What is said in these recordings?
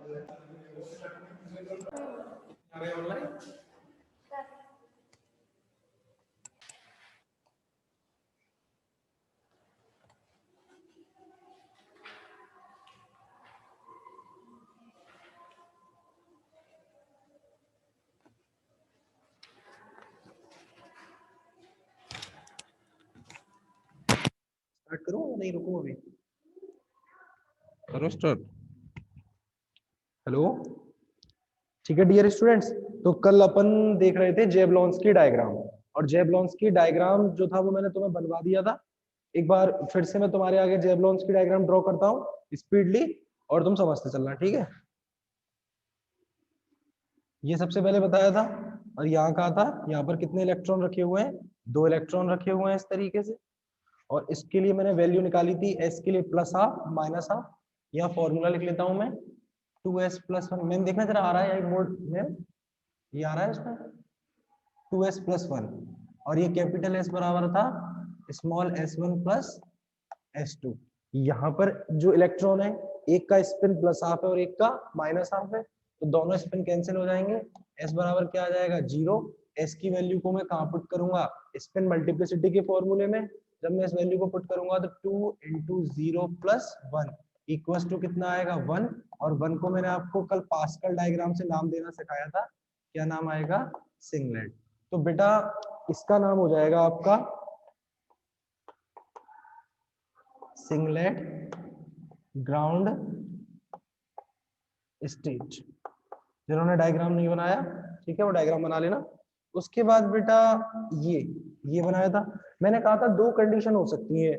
Online start करूं या नहीं रुकूं अभी? करो स्टार्ट। हेलो, ठीक है डियर स्टूडेंट्स। तो कल अपन देख रहे थे जेबलॉन्स्की डायग्राम, और जेबलॉन्स्की डायग्राम जो था वो मैंने तुम्हें बनवा दिया था। एक बार फिर से मैं तुम्हारे आगे जेबलॉन्स्की डायग्राम ड्रॉ करता हूँ स्पीडली, और तुम समझते चलना, ठीक है। ये सबसे पहले बताया था, और यहाँ कहा था यहाँ पर कितने इलेक्ट्रॉन रखे हुए हैं, 2 इलेक्ट्रॉन रखे हुए हैं इस तरीके से। और इसके लिए मैंने वैल्यू निकाली थी एस के लिए +½ -½ यहाँ फॉर्मूला लिख लेता हूं मैं 2s+1। मैंने देखना जरा आ रहा है बोर्ड में, ये आ रहा है इसमें 2s+1, और ये कैपिटल एस बराबर था स्मॉल s1 + s2। यहाँ पर जो इलेक्ट्रॉन है, एक का स्पिन +½ है और एक का -½ है, तो दोनों स्पिन कैंसिल हो जाएंगे। s बराबर क्या आ जाएगा 0। s की वैल्यू को मैं कहाँ पुट करूंगा, स्पिन मल्टीप्लिसिटी के फॉर्मूले में। जब मैं इस वैल्यू को पुट करूंगा तो 2 × 0 + 1 इक्वल्स टू कितना आएगा 1। और 1 को मैंने आपको कल पास्कल डायग्राम से नाम देना सिखाया था, क्या नाम आएगा, सिंगलेट। तो बेटा इसका नाम हो जाएगा आपका सिंगलेट ग्राउंड स्टेट। जिन्होंने डायग्राम नहीं बनाया, ठीक है, वो डायग्राम बना लेना। उसके बाद बेटा ये बनाया था, मैंने कहा था 2 कंडीशन हो सकती है।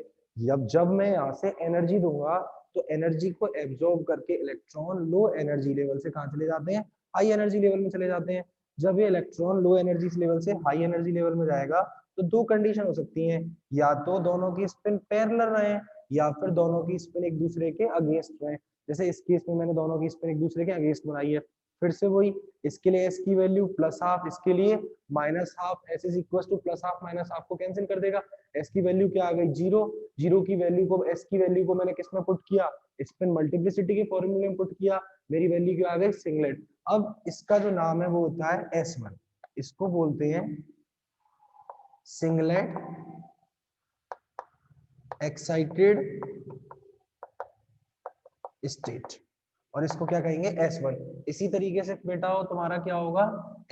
जब मैं यहाँ से एनर्जी दूंगा तो एनर्जी को एब्जॉर्ब करके इलेक्ट्रॉन लो एनर्जी लेवल से कहाँ चले जाते हैं, हाई एनर्जी लेवल में चले जाते हैं। जब ये इलेक्ट्रॉन लो एनर्जी लेवल से हाई एनर्जी लेवल में जाएगा तो 2 कंडीशन हो सकती हैं, या तो दोनों की स्पिन पैरेलल रहे या फिर दोनों की स्पिन एक दूसरे के अगेंस्ट रहे। जैसे इस केस में मैंने दोनों की स्पिन एक दूसरे के अगेंस्ट बनाई है। फिर से वही, इसके लिए s की वैल्यू +½ इसके लिए -½ s इज इक्वल टू +½ -½ को कैंसिल कर देगा। s की वैल्यू क्या आ गई 0। 0 की वैल्यू को, s की वैल्यू को मैंने किस में पुट किया, स्पिन मल्टीप्लिसिटी के फॉर्मूले में पुट किया। मेरी वैल्यू क्या आ गई सिंगलेट। अब इसका जो नाम है वो होता है S1, इसको बोलते हैं सिंगलेट एक्साइटेड स्टेट, और इसको क्या कहेंगे S1। इसी तरीके से बेटा हो तुम्हारा क्या होगा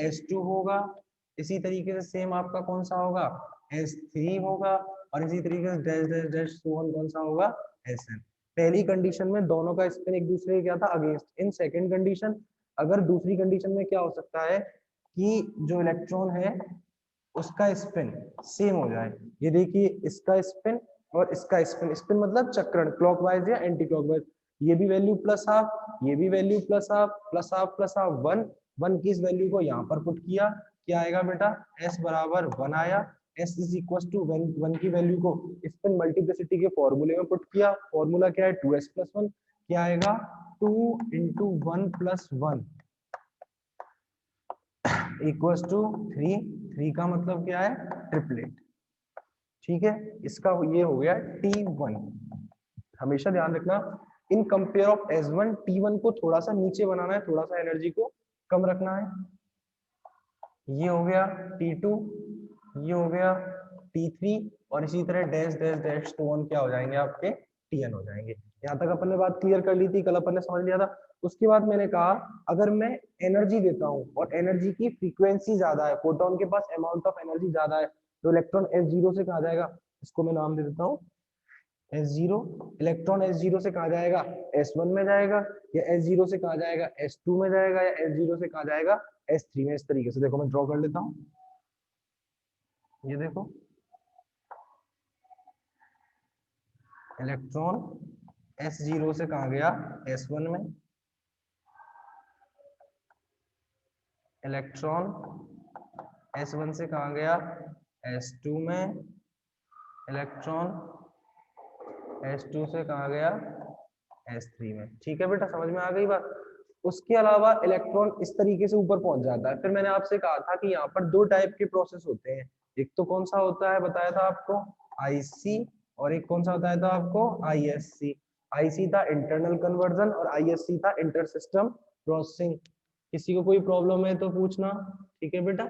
S2 होगा। इसी तरीके से सेम आपका कौन सा होगा S3 होगा, और इसी तरीके से डैश डैश डैश कौन सा होगा Sn। पहली कंडीशन में दोनों का स्पिन एक दूसरे के क्या था अगेंस्ट। इन सेकंड कंडीशन, अगर दूसरी कंडीशन में क्या हो सकता है कि जो इलेक्ट्रॉन है उसका स्पिन सेम हो जाए। ये देखिए इसका स्पिन और इसका स्पिन, स्पिन मतलब चक्रण क्लॉकवाइज या एंटी क्लॉकवाइज। ये भी वैल्यू +½ ये भी वैल्यू +½ +½ 1। 1 की इस वैल्यू को यहाँ पर पुट किया, क्या आएगा बेटा s बराबर 1 आया। s इज इक्वल टू 1 की वैल्यू को स्पिन मल्टीप्लिसिटी के फॉर्मूले में पुट किया। फॉर्मूला क्या है 2s+1, क्या आएगा 2 × 1 + 1 इक्वल्स टू 3। 3 का मतलब क्या है ट्रिपलेट, ठीक है। इसका ये हो गया T1। हमेशा ध्यान रखना in compare of S1 T1 को थोड़ा सा नीचे बनाना है, थोड़ा सा एनर्जी को कम रखना है। ये हो गया T2, ये हो गया T3, और इसी तरह डैश डैश डैश तो 1 क्या हो जाएंगे आपके Tn हो जाएंगे। यहाँ तक अपन ने बात क्लियर कर ली थी, कल अपन ने समझ लिया था। उसके बाद मैंने कहा अगर मैं एनर्जी देता हूँ और एनर्जी की फ्रीक्वेंसी ज्यादा है, फोटोन के पास अमाउंट ऑफ एनर्जी ज्यादा है, तो इलेक्ट्रॉन S0 से कहा जाएगा, इसको मैं नाम दे देता हूँ S0। इलेक्ट्रॉन S0 से कहा जाएगा S1 में जाएगा, या S0 से कहा जाएगा S2 में जाएगा, या S0 से कहा जाएगा S3 में। इस तरीके से देखो मैं ड्रॉ कर लेता हूँ, ये देखो इलेक्ट्रॉन S0 से कहा गया S1 में, इलेक्ट्रॉन S1 से कहा गया S2 में, इलेक्ट्रॉन S2 से कहा गया S3 में। ठीक है बेटा, समझ में आ गई बात। उसके अलावा इलेक्ट्रॉन इस तरीके से ऊपर पहुंच जाता है। फिर मैंने आपसे कहा था कि यहाँ पर 2 टाइप के प्रोसेस होते हैं, एक तो कौन सा होता है बताया था आपको IC, और एक कौन सा बताया था आपको ISC। आईसी था इंटरनल कन्वर्जन और आईएससी था इंटर सिस्टम प्रोसेसिंग। किसी को कोई प्रॉब्लम है तो पूछना, ठीक है बेटा?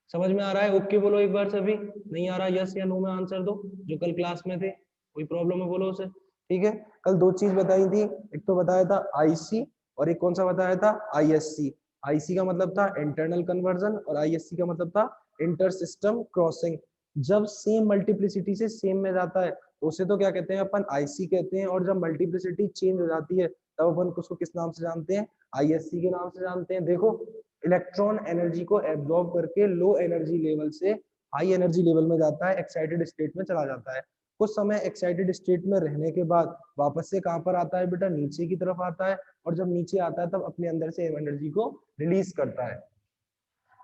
समझ में आ रहा है? ओके बोलो एक बार सभी। नहीं आ रहा यस या नो में आंसर दो, जो कल क्लास में थे। कोई प्रॉब्लम है बोलो उसे, ठीक है? कल दो चीज बताई थी, एक तो बताया था आईसी और एक कौन सा बताया था? आईएससी। आईसी का मतलब था इंटरनल कन्वर्जन और आईएससी का मतलब था इंटर सिस्टम क्रॉसिंग। जब सेम मल्टीप्लिसिटी से सेम में जाता है तो उसे तो क्या कहते हैं अपन? आईसी कहते हैं। और जब मल्टीप्लिसिटी चेंज हो जाती है तब अपन उसको किस नाम से जानते हैं? आईएससी के नाम से जानते हैं। देखो, इलेक्ट्रॉन एनर्जी को एब्जॉर्ब करके लो एनर्जी लेवल से हाई एनर्जी लेवल में जाता है, एक्साइटेड स्टेट में चला जाता है। कुछ समय एक्साइटेड स्टेट में रहने के बाद वापस से कहां पर आता है बेटा? नीचे की तरफ आता है। और जब नीचे आता है तब अपने अंदर से एनर्जी को रिलीज करता है।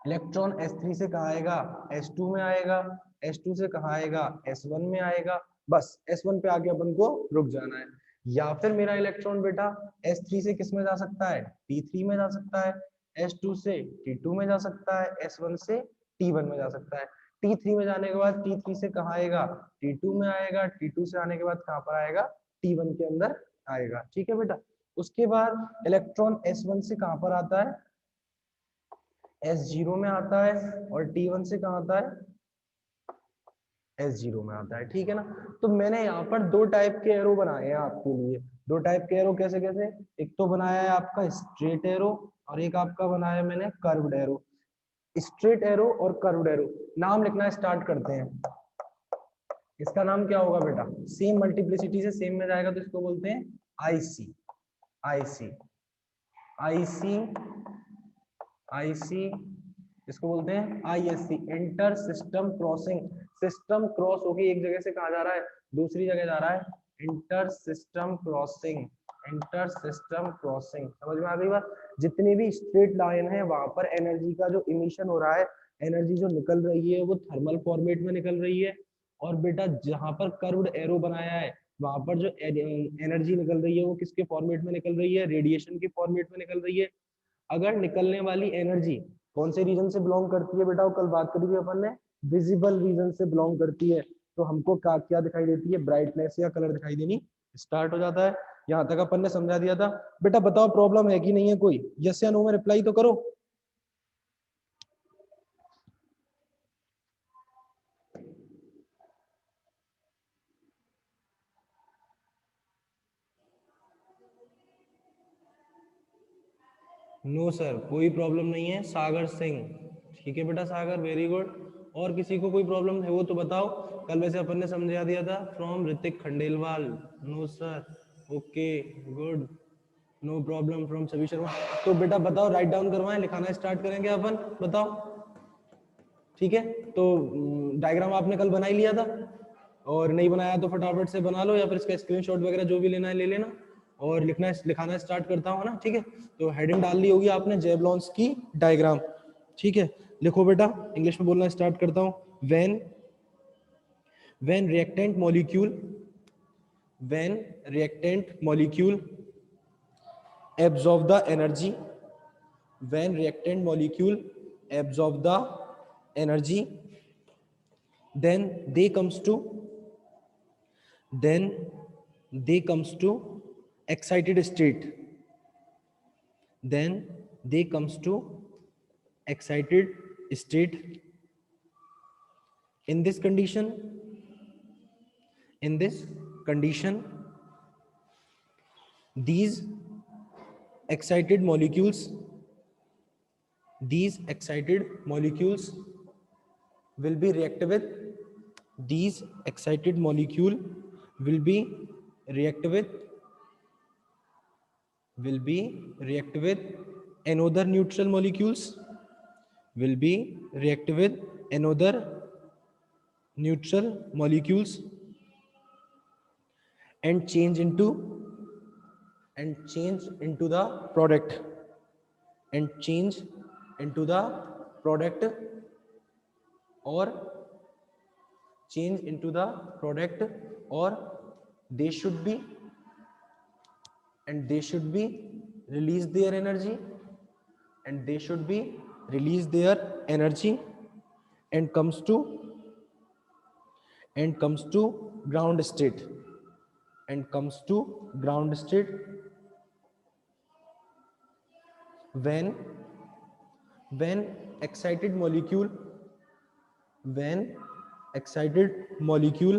इलेक्ट्रॉन S3 से कहा आएगा? S2 में आएगा। S2 से कहा आएगा? S1 में आएगा। बस S1 पे आके अपन को रुक जाना है। या फिर मेरा इलेक्ट्रॉन बेटा S3 से किस में जा सकता है? T3 में जा सकता है। S2 से T2 में जा सकता है। S1 से T1 में जा सकता है। T3 में जाने के बाद T3 से कहा आएगा? T2 में आएगा। T2 से आने के बाद कहां पर आएगा? T1 के अंदर आएगा, ठीक है बेटा? उसके बाद इलेक्ट्रॉन S1 से कहां पर आता है? S0 में आता है। और T1 से कहाँ आता है? S0 में आता है, ठीक है ना? तो मैंने यहाँ पर दो टाइप के एरो बनाए हैं आपके लिए। दो टाइप के एरो कैसे कैसे? एक तो बनाया है आपका स्ट्रेट एरो और एक आपका बनाया है मैंने कर्व्ड एरो। स्ट्रेट एरो और कर्व्ड एरो नाम लिखना स्टार्ट करते हैं। इसका नाम क्या होगा बेटा? सेम मल्टीप्लिसिटी से सेम में जाएगा तो इसको बोलते हैं आईसी। आईसी आईसी आईसी इसको बोलते हैं ISC, inter system crossing. System cross होके एक जगह से कहा जा रहा है? दूसरी जगह जा रहा है। Inter system crossing. Inter system crossing, समझ में आ गई बात? जितनी भी स्ट्रेट लाइन है वहां पर एनर्जी का जो इमिशन हो रहा है, एनर्जी जो निकल रही है वो थर्मल फॉर्मेट में निकल रही है। और बेटा जहां पर कर्व्ड एरो बनाया है वहां पर जो एनर्जी निकल रही है वो किसके फॉर्मेट में निकल रही है? रेडिएशन के फॉर्मेट में निकल रही है। अगर निकलने वाली एनर्जी कौन से रीजन से बिलोंग करती है बेटा? वो कल बात करी थी अपन ने, विजिबल रीजन से बिलोंग करती है। तो हमको क्या क्या दिखाई देती है? ब्राइटनेस या कलर दिखाई देनी स्टार्ट हो जाता है। यहाँ तक अपन ने समझा दिया था। बेटा बताओ प्रॉब्लम है कि नहीं है कोई? यस या नो में रिप्लाई तो करो। नो सर, कोई प्रॉब्लम नहीं है। सागर सिंह, ठीक है बेटा सागर, वेरी गुड। और किसी को कोई प्रॉब्लम है वो तो बताओ। कल वैसे अपन ने समझा दिया था। From Hrithik Khandelwal, no sir, okay good, no problem. From Sabhi Sharma, तो बेटा बताओ, राइट डाउन करवाएं, लिखाना स्टार्ट करेंगे अपन, बताओ। ठीक है, तो डायग्राम आपने कल बना ही लिया था, और नहीं बनाया तो फटाफट से बना लो, या फिर इसका स्क्रीनशॉट वगैरह जो भी लेना है ले लेना। और लिखाना स्टार्ट करता हूँ ना, ठीक है? तो हेडिंग डाल ली होगी आपने, जेबलॉन्स की डायग्राम, ठीक है? लिखो बेटा, इंग्लिश में बोलना स्टार्ट करता हूँ। when reactant molecule when reactant molecule absorb the energy when reactant molecule absorb the energy, then they comes to then they comes to excited state then they comes to excited state. In this condition, in this condition these excited molecules these excited molecules will be react with these excited molecule will be react with will be react with another neutral molecules will be react with another neutral molecules and change into the product and change into the product or change into the product or they should be and they should be release their energy and they should be release their energy and comes to ground state and comes to ground state when excited molecule when excited molecule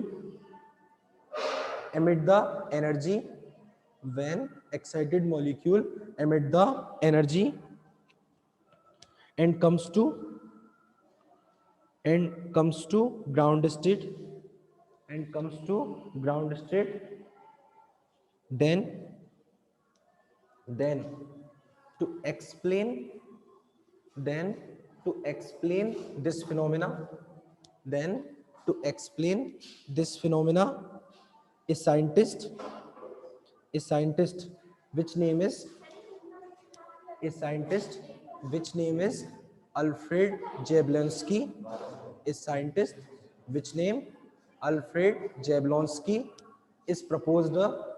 emit the energy when excited molecule emit the energy and comes to ground state then to explain then to explain this phenomena then to explain this phenomena a scientist which name is Alfred Jablonski. A scientist which name Alfred Jablonski is proposed a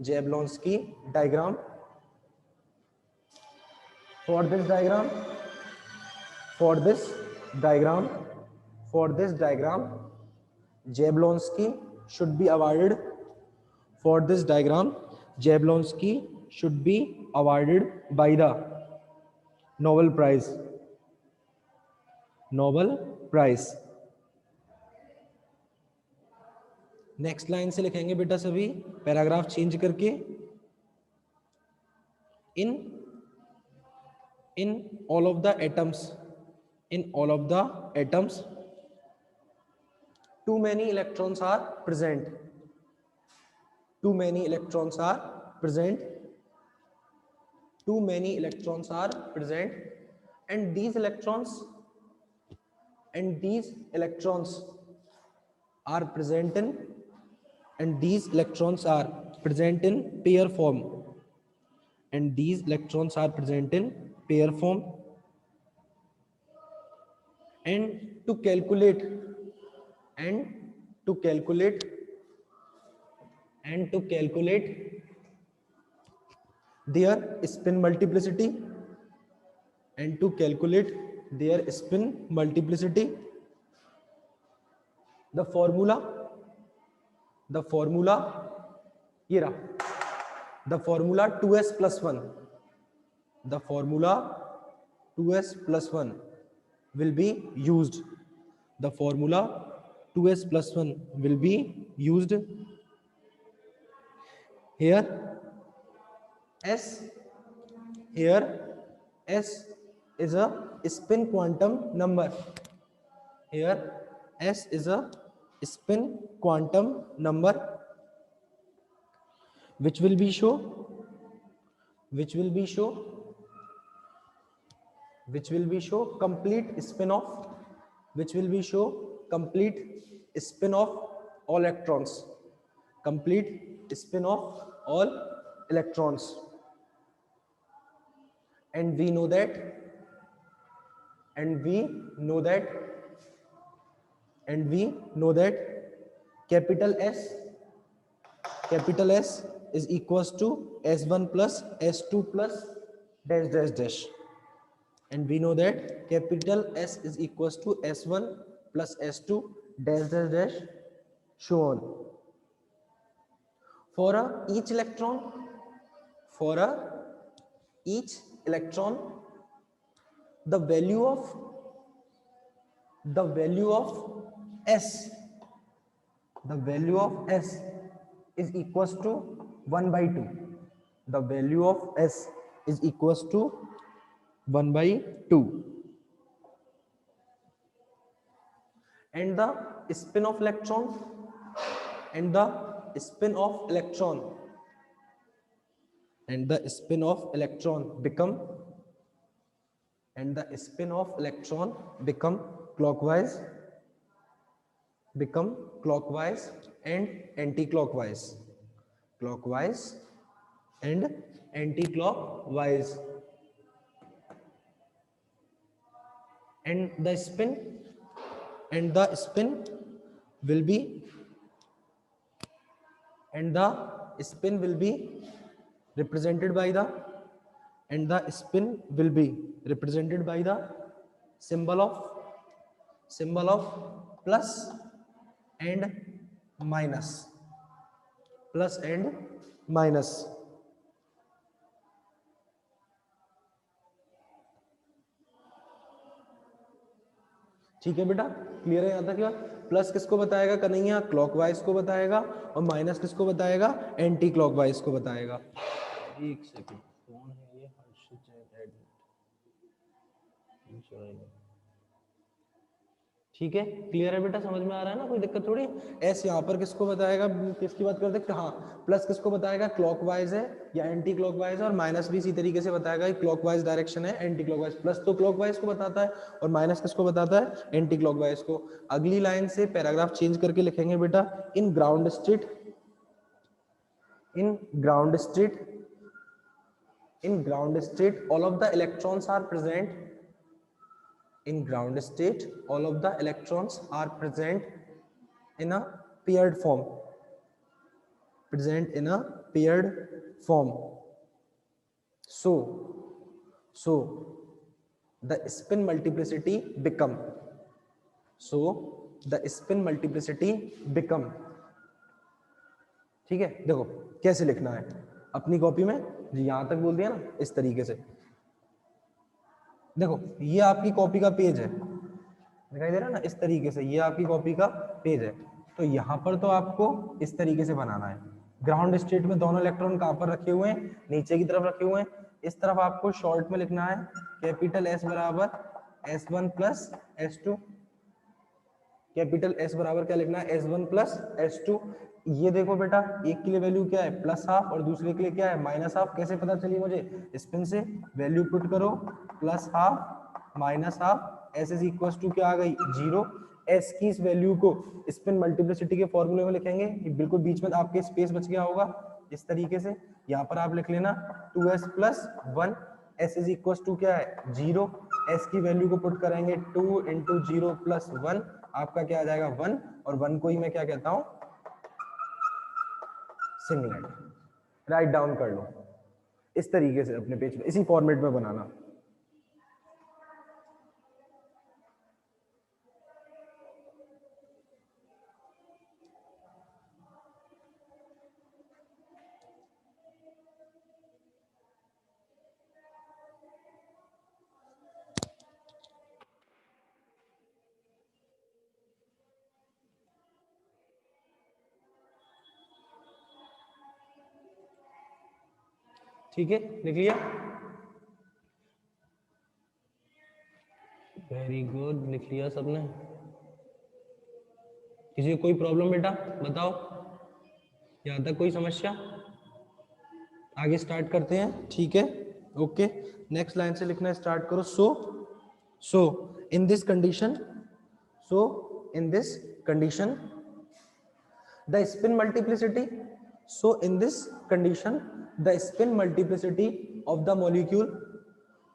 Jablonski diagram. For this diagram, Jablonski should be awarded. For this diagram, Jablonski should be awarded by the Nobel Prize. Next line से लिखेंगे बेटा सभी paragraph change करके. In all of the atoms, too many electrons are present. Too many electrons are present, and these electrons are present in pair form. And to calculate their spin multiplicity, the formula ये रहा. The formula 2s plus 1 will be used. Here S is a spin quantum number. Which will be show complete spin off all electrons. And we know that capital S is equals to S1 plus S2 plus dash dash dash. And we know that capital S is equals to S1 plus S2 dash dash dash so on. For each electron, the value of S is equals to 1 by 2. The value of S is equals to 1 by 2. And the spin of electron become clockwise and anti-clockwise. And the spin will be represented by the and the spin will be represented by the symbol of plus and minus, plus and minus. ठीक है बेटा, clear है यहाँ तक? Plus किसको बताएगा Kanhaiya? Clockwise को बताएगा, और माइनस किसको बताएगा? एंटी क्लॉकवाइज को बताएगा। एक सेकंड, कौन है ये? ठीक है, क्लियर है बेटा, समझ में आ रहा है ना? कोई दिक्कत थोड़ी। एस यहाँ पर किसको बताएगा? किसकी बात करते हैं? हाँ, प्लस किसको बताएगा? क्लॉकवाइज है या एंटी क्लॉकवाइज है, और माइनस भी इसी तरीके से बताएगा कि क्लॉकवाइज डायरेक्शन है, एंटी क्लॉकवाइज। प्लस तो क्लॉकवाइज को बताता है और माइनस किसको बताता है? एंटी क्लॉकवाइज को। अगली लाइन से पैराग्राफ चेंज करके लिखेंगे बेटा, in ground state, in ground state, in ground state all of the electrons are present, in ground state all of the electrons are present in a paired form, present in a paired form. So the spin multiplicity become, so the spin multiplicity become, ठीक है? देखो कैसे लिखना है अपनी copy में, यहां तक बोल दिया ना, इस तरीके से। देखो ये आपकी कॉपी का पेज है, दिखाई दे रहा है ना? इस तरीके से ये आपकी कॉपी का पेज है। तो यहाँ पर तो आपको इस तरीके से बनाना है। ग्राउंड स्टेट में दोनों इलेक्ट्रॉन कहाँ पर रखे हुए हैं? नीचे की तरफ रखे हुए हैं। इस तरफ आपको शॉर्ट में लिखना है कैपिटल एस बराबर S1 plus S2, capital S बराबर क्या लिखना है? S1 plus S2। ये देखो बेटा, एक के लिए वैल्यू क्या है? प्लस हाफ, और दूसरे के लिए क्या है? Minus half. कैसे पता चली मुझे? स्पिन से वैल्यू पुट करो, plus half minus half, S is equal to क्या आ गई? 0। एस की इस वैल्यू को स्पिन मल्टीप्लिसिटी के फॉर्मूले में लिखेंगे, बिल्कुल बीच में आपके स्पेस बच गया होगा इस तरीके से। यहाँ पर आप लिख लेना 2s plus 1, S is equal to क्या है? 0। एस की वैल्यू को पुट करेंगे 2 इंटू 0 प्लस 1, आपका क्या आ जाएगा? 1। और 1 को ही मैं क्या कहता हूँ? सिंगलेट। राइट डाउन कर लो इस तरीके से अपने पेज में, इसी फॉर्मेट में बनाना। ठीक है, लिख लिया? वेरी गुड, लिख लिया सबने? किसी को कोई प्रॉब्लम बेटा बताओ, यहाँ तक कोई समस्या? आगे स्टार्ट करते हैं, ठीक है? ओके, नेक्स्ट लाइन से लिखना स्टार्ट करो। So in this condition, so in this condition the spin multiplicity, so in this condition the spin multiplicity of the molecule,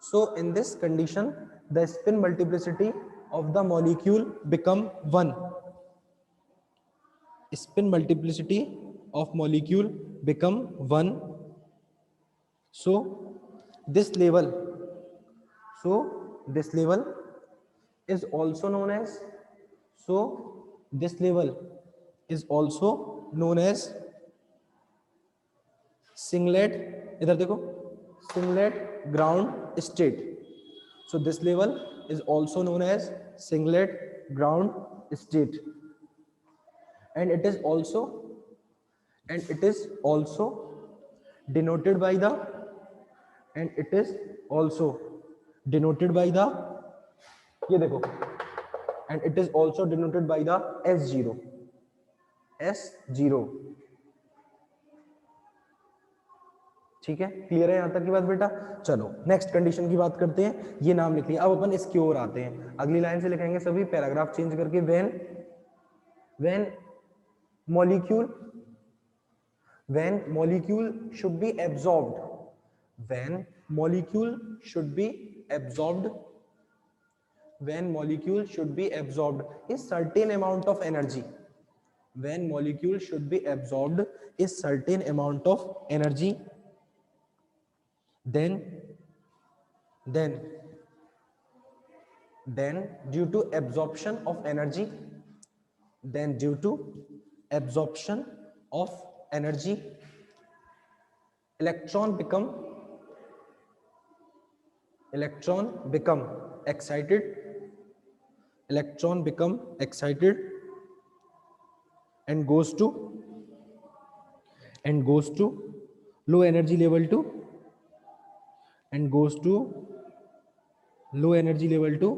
so in this condition the spin multiplicity of the molecule become 1, spin multiplicity of molecule become 1. So this level, so this level is also known as, so this level is also known as singlet, इधर देखो, singlet ground state. So this level is also known as singlet ground state, and it is also denoted by the, and it is also denoted by the, ये देखो, and it is also denoted by the S0, S0। ठीक है, clear है यहाँ तक की बात बेटा? चलो नेक्स्ट कंडीशन की बात करते हैं। ये नाम लिख लिया, अब अपन इसकी ओर आते हैं। अगली लाइन से लिखेंगे सभी पैराग्राफ चेंज करके, when molecule should be absorbed, when molecule should be absorbed, when molecule should be absorbed a certain amount of energy, when molecule should be absorbed a certain amount of energy, then then due to absorption of energy, then due to absorption of energy, electron become excited, and goes to low energy level to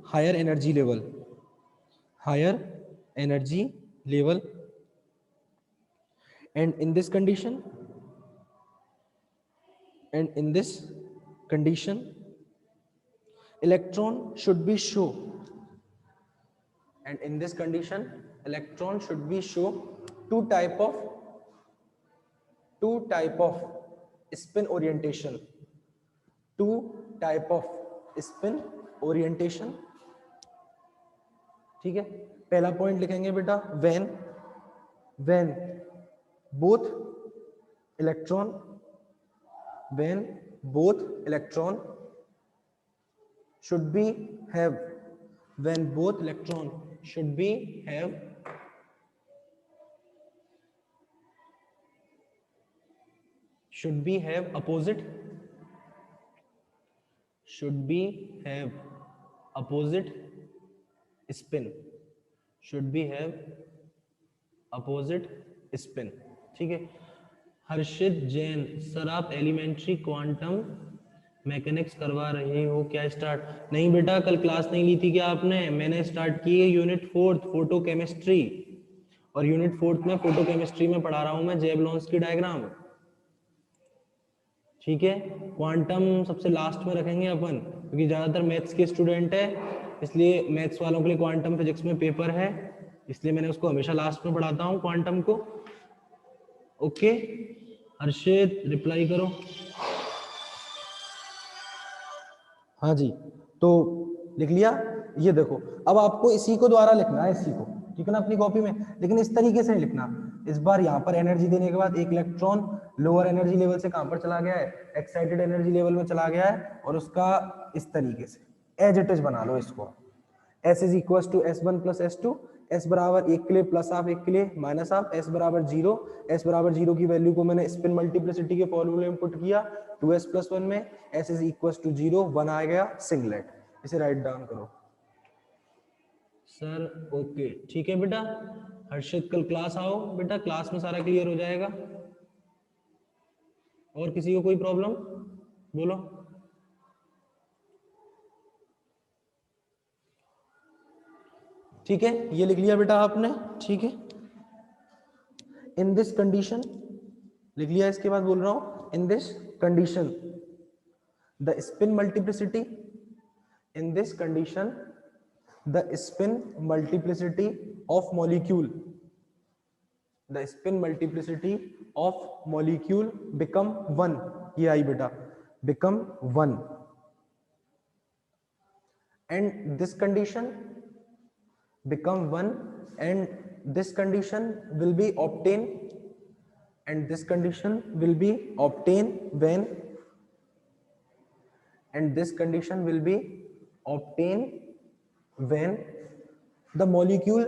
higher energy level, and in this condition electron should be show two type of spin orientation, ठीक है। पहला point लिखेंगे बेटा, when both electron should be have opposite spin, ठीक है। हर्षित Jain, sir आप elementary quantum mechanics करवा रहे हो क्या स्टार्ट? नहीं बेटा, कल क्लास नहीं ली थी क्या आपने? मैंने स्टार्ट की है यूनिट 4 फोटो केमिस्ट्री, और यूनिट 4 में फोटो केमिस्ट्री में पढ़ा रहा हूं मैं जेबलोन्स की डायग्राम, ठीक है। क्वांटम सबसे लास्ट में रखेंगे अपन, क्योंकि ज्यादातर मैथ्स के स्टूडेंट है, इसलिए मैथ्स वालों के लिए क्वांटम फिजिक्स में पेपर है, इसलिए मैंने उसको हमेशा लास्ट में पढ़ाता हूं क्वांटम को। ओके हर्षित रिप्लाई करो। हाँ जी, तो लिख लिया। ये देखो, अब आपको इसी को द्वारा लिखना है, इसी को, ठीक है ना, अपनी कॉपी में, लेकिन इस तरीके से नहीं लिखना। इस बार यहाँ पर एनर्जी देने के बाद एक इलेक्ट्रॉन लोअर एनर्जी लेवल से कहां पर चला गया है, एक्साइटेड एनर्जी लेवल में चला गया है, और उसका इस तरीके से एज इट इज बना लो इसको। S is equal to S1 plus S2, S बराबर 1 के लिए प्लस हाफ, 1 के लिए माइनस हाफ, S बराबर 0, S बराबर 0 की वैल्यू को मैंने स्पिन मल्टीप्लिसिटी के फॉर्मूले में पुट किया 2S प्लस 1 में, S इज इक्वल टू 0, 1 आ गया सिंगलेट। इसे राइट डाउन करो सर। ओके ठीक है बेटा, हर्षित कल क्लास आओ बेटा, क्लास में सारा क्लियर हो जाएगा। और किसी को कोई प्रॉब्लम बोलो। ठीक है, ये लिख लिया बेटा आपने, ठीक है। इन दिस कंडीशन लिख लिया, इसके बाद बोल रहा हूं इन this condition the spin multiplicity, in this condition the spin multiplicity of molecule, the spin multiplicity of molecule become 1, ये आई बेटा, become 1, and this condition become 1, and this condition will be obtained, and this condition will be obtained when, and this condition will be obtained when the molecule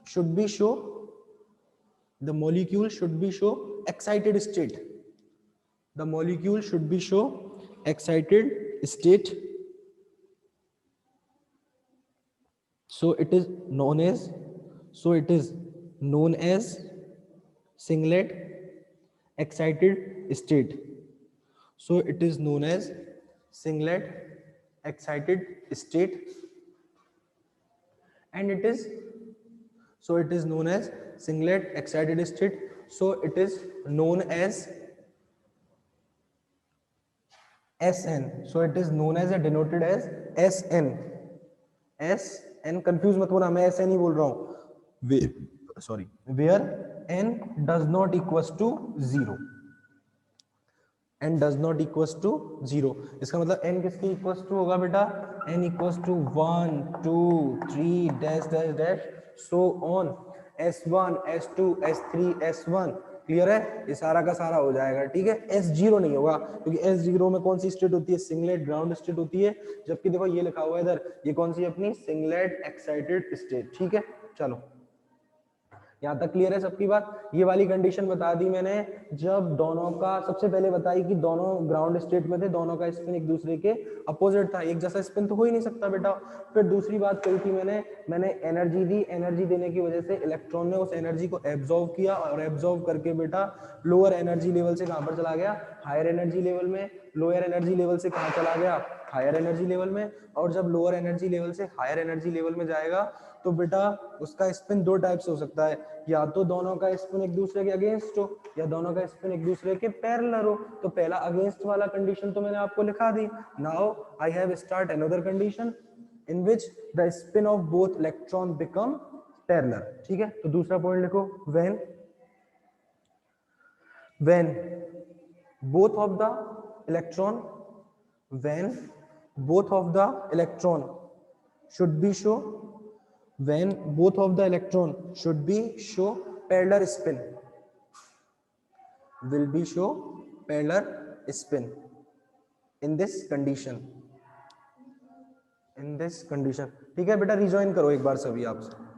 should be show, the molecule should be show excited state, the molecule should be show excited state. So it is known as singlet excited state. So it is known as singlet excited state, and it is known as singlet excited state. So it is known as SN. So it is known as denoted as SN. SN confuse मत होना, मैं SN ही बोल रहा हूं। Sorry, where N does not equals to 0, N does not equals to 0। इसका मतलब N किसके इक्वल्स टू होगा बेटा? N equals to 1 2 3 dash dash dash so on, S1 S2 S3 S1 clear है, ये सारा का सारा हो जाएगा, ठीक है। S0 नहीं होगा क्योंकि S0 में कौन सी स्टेट होती है, सिंगलेट ग्राउंड स्टेट होती है, जबकि देखो ये लिखा हुआ है इधर, ये कौन सी अपनी सिंगलेट एक्साइटेड स्टेट, ठीक है। चलो यहाँ तक क्लियर है सबकी बात। ये वाली कंडीशन बता दी मैंने, जब दोनों का, सबसे पहले बताई कि दोनों ग्राउंड स्टेट में थे, दोनों का स्पिन एक दूसरे के अपोजिट था, एक जैसा स्पिन तो हो ही नहीं सकता बेटा। फिर दूसरी बात कही थी मैंने एनर्जी दी, एनर्जी देने की वजह से इलेक्ट्रॉन ने उस एनर्जी को एब्जॉर्व किया, और एब्जॉर्व करके बेटा लोअर एनर्जी लेवल से कहां पर चला गया, हायर एनर्जी लेवल में। लोअर एनर्जी लेवल से कहां चला गया, हायर एनर्जी लेवल में। और जब लोअर एनर्जी लेवल से हायर एनर्जी लेवल में जाएगा तो बेटा उसका स्पिन दो टाइप से हो सकता है, या तो दोनों का स्पिन एक दूसरे के अगेंस्ट हो, या दोनों का स्पिन एक दूसरे के पैरेलल हो। तो पहला अगेंस्ट वाला कंडीशन तो मैंने आपको लिखा दी। Now I have start another condition in which the spin of both electron become parallel, ठीक है। तो दूसरा पॉइंट लिखो, when both of the electron when both of the electron should be show when both of the electron should be show parallel spin, will be show parallel spin in this condition, ठीक है बेटा। Rejoin करो एक बार सभी आपसे।